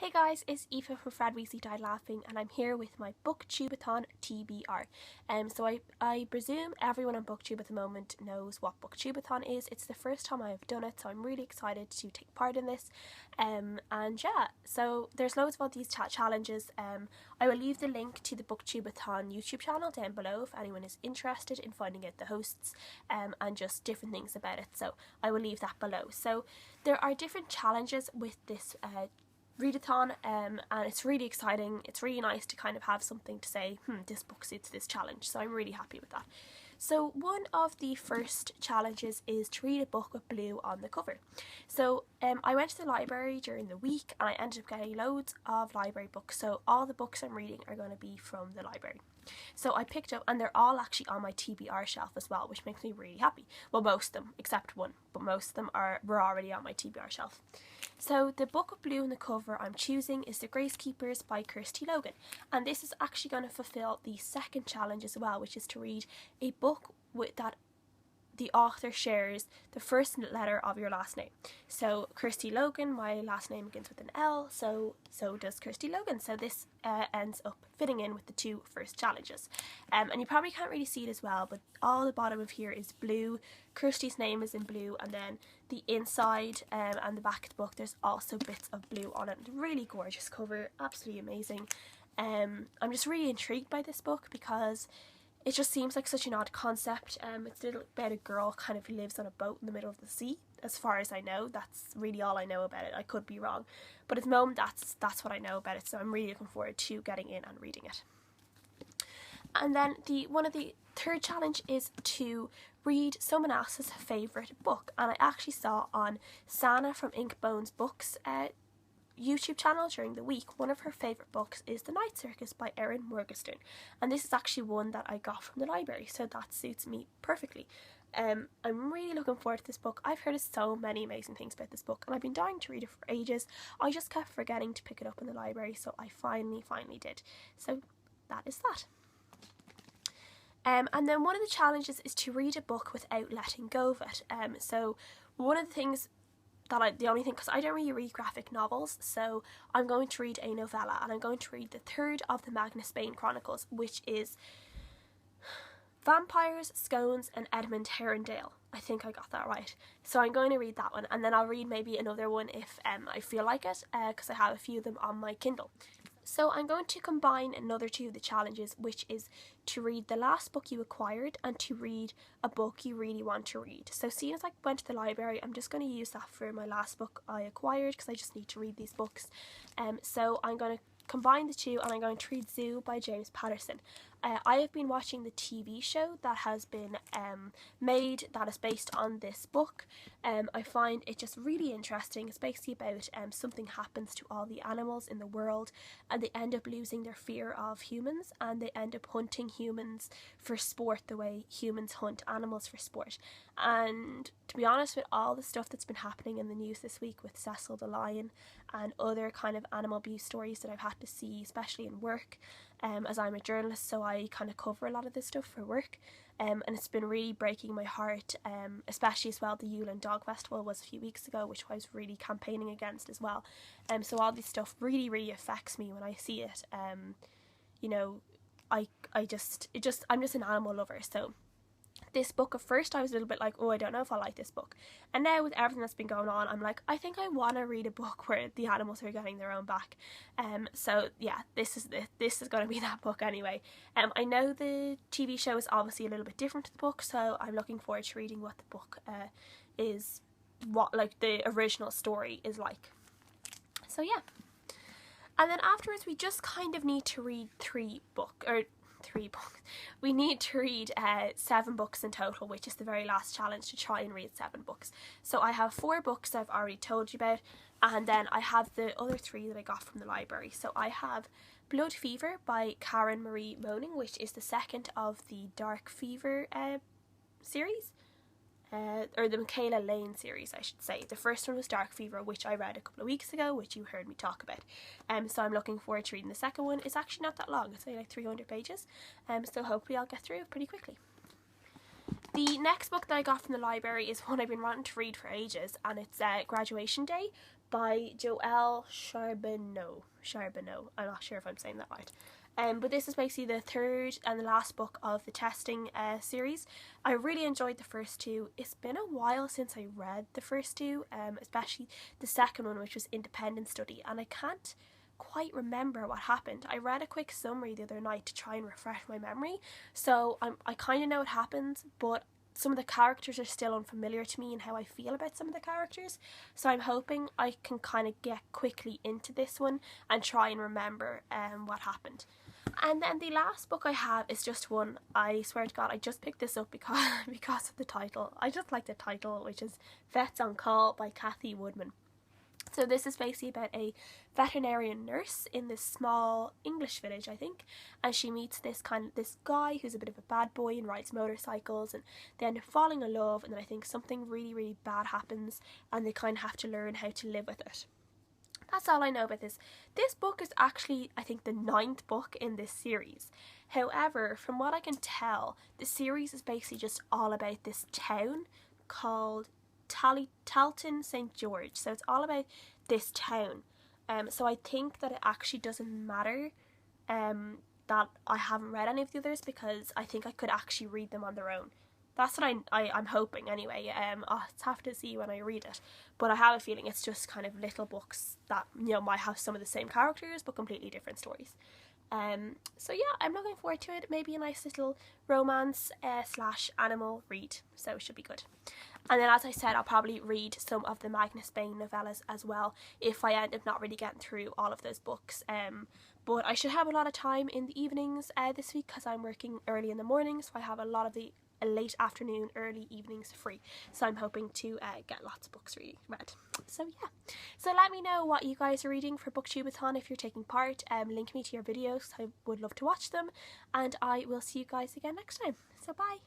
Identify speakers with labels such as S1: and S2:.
S1: Hey guys, it's Aoife from Fred Weasley Died Laughing, and I'm here with my BookTubeAthon TBR. So I presume everyone on BookTube at the moment knows what BookTubeAthon is. It's the first time I've done it, so I'm really excited to take part in this. And yeah, so there's loads of all these challenges. I will leave the link to the BookTubeAthon YouTube channel down below if anyone is interested in finding out the hosts and just different things about it. So I will leave that below. So there are different challenges with this readathon, and it's really exciting. It's really nice to kind of have something to say, this book suits this challenge, so I'm really happy with that. So one of the first challenges is to read a book with blue on the cover. So I went to the library during the week and I ended up getting loads of library books, so all the books I'm reading are going to be from the library. So I picked up, and they're all actually on my TBR shelf as well, which makes me really happy. Well, most of them, except one, but most of them were already on my TBR shelf. So the book with blue on the cover I'm choosing is The Gracekepers by Kirsty Logan, and this is actually going to fulfill the second challenge as well, which is to read a book with that the author shares the first letter of your last name. So Kirsty Logan, my last name begins with an L, so does Kirsty Logan. So this ends up fitting in with the two first challenges. And you probably can't really see it as well, but all the bottom of here is blue. Kirsty's name is in blue, and then the inside and the back of the book, there's also bits of blue on it. Really gorgeous cover, absolutely amazing. I'm just really intrigued by this book because it just seems like such an odd concept. It's a little about a girl kind of who lives on a boat in the middle of the sea. As far as I know, that's really all I know about it. I could be wrong, but at the moment that's what I know about it. So I'm really looking forward to getting in and reading it. And then one of the third challenge is to read someone else's favourite book, and I actually saw on Sana from Inkbone's Books YouTube channel during the week, one of her favourite books is The Night Circus by Erin Morgenstern, and this is actually one that I got from the library, so that suits me perfectly. I'm really looking forward to this book. I've heard so many amazing things about this book and I've been dying to read it for ages. I just kept forgetting to pick it up in the library, so I finally did. So that is that. And then one of the challenges is to read a book without letting go of it. So one of the things the only thing, because I don't really read graphic novels, so I'm going to read a novella, and I'm going to read the third of the Magnus Bane Chronicles, which is Vampires, Scones and Edmund Herondale. I think I got that right. So I'm going to read that one, and then I'll read maybe another one if I feel like it, because I have a few of them on my Kindle. So I'm going to combine another two of the challenges, which is to read the last book you acquired and to read a book you really want to read. So seeing as I went to the library, I'm just going to use that for my last book I acquired because I just need to read these books. So I'm going to combine the two, and I'm going to read Zoo by James Patterson. I have been watching the TV show that has been made that is based on this book. I find it just really interesting. It's basically about something happens to all the animals in the world and they end up losing their fear of humans, and they end up hunting humans for sport the way humans hunt animals for sport. And to be honest, with all the stuff that's been happening in the news this week with Cecil the lion and other kind of animal abuse stories that I've had to see, especially in work, as I'm a journalist, so I kind of cover a lot of this stuff for work, and it's been really breaking my heart, especially as well. The Yule Dog Festival was a few weeks ago, which I was really campaigning against as well, so all this stuff really affects me when I see it. You know, I'm just an animal lover, so this book, at first I was a little bit like, oh, I don't know if I like this book, and now with everything that's been going on, I'm like, I think I want to read a book where the animals are getting their own back. So yeah, this is going to be that book anyway. I know the TV show is obviously a little bit different to the book, so I'm looking forward to reading what the book is, what like the original story is like. So yeah, and then afterwards we just kind of need to read three books. We need to read 7 books in total, which is the very last challenge, to try and read 7 books. So I have 4 books I've already told you about, and then I have the other 3 that I got from the library. So I have Bloodfever by Karen Marie Moning, which is the second of the Dark Fever series. Or the Michaela Lane series, I should say. The first one was Dark Fever, which I read a couple of weeks ago, which you heard me talk about. So I'm looking forward to reading the second one. It's actually not that long, it's only like 300 pages, so hopefully I'll get through it pretty quickly. The next book that I got from the library is one I've been wanting to read for ages, and it's Graduation Day by Joelle Charbonneau. I'm not sure if I'm saying that right. But this is basically the third and the last book of the testing series. I really enjoyed the first two. It's been a while since I read the first two, especially the second one, which was Independent Study, and I can't quite remember what happened. I read a quick summary the other night to try and refresh my memory, so I kind of know what happens, but some of the characters are still unfamiliar to me and how I feel about some of the characters, so I'm hoping I can kind of get quickly into this one and try and remember what happened. And then the last book I have is just one. I swear to God, I just picked this up because of the title. I just like the title, which is Vets on Call by Cathy Woodman. So this is basically about a veterinarian nurse in this small English village, I think, and she meets this guy who's a bit of a bad boy and rides motorcycles, and they end up falling in love, and then I think something really, really bad happens and they kind of have to learn how to live with it. That's all I know about this. This book is actually, I think, the 9th book in this series. However, from what I can tell, the series is basically just all about this town called Talton St. George. So it's all about this town. So I think that it actually doesn't matter that I haven't read any of the others, because I think I could actually read them on their own. That's what I'm hoping anyway. I'll have to see when I read it, but I have a feeling it's just kind of little books that, you know, might have some of the same characters but completely different stories. So yeah, I'm looking forward to it. Maybe a nice little romance / animal read, so it should be good. And then, as I said, I'll probably read some of the Magnus Bane novellas as well if I end up not really getting through all of those books. But I should have a lot of time in the evenings this week, because I'm working early in the morning, so I have a lot of the late afternoon, early evenings free. So I'm hoping to get lots of books read. So yeah. So let me know what you guys are reading for BookTubeAthon if you're taking part. Link me to your videos. I would love to watch them. And I will see you guys again next time. So bye.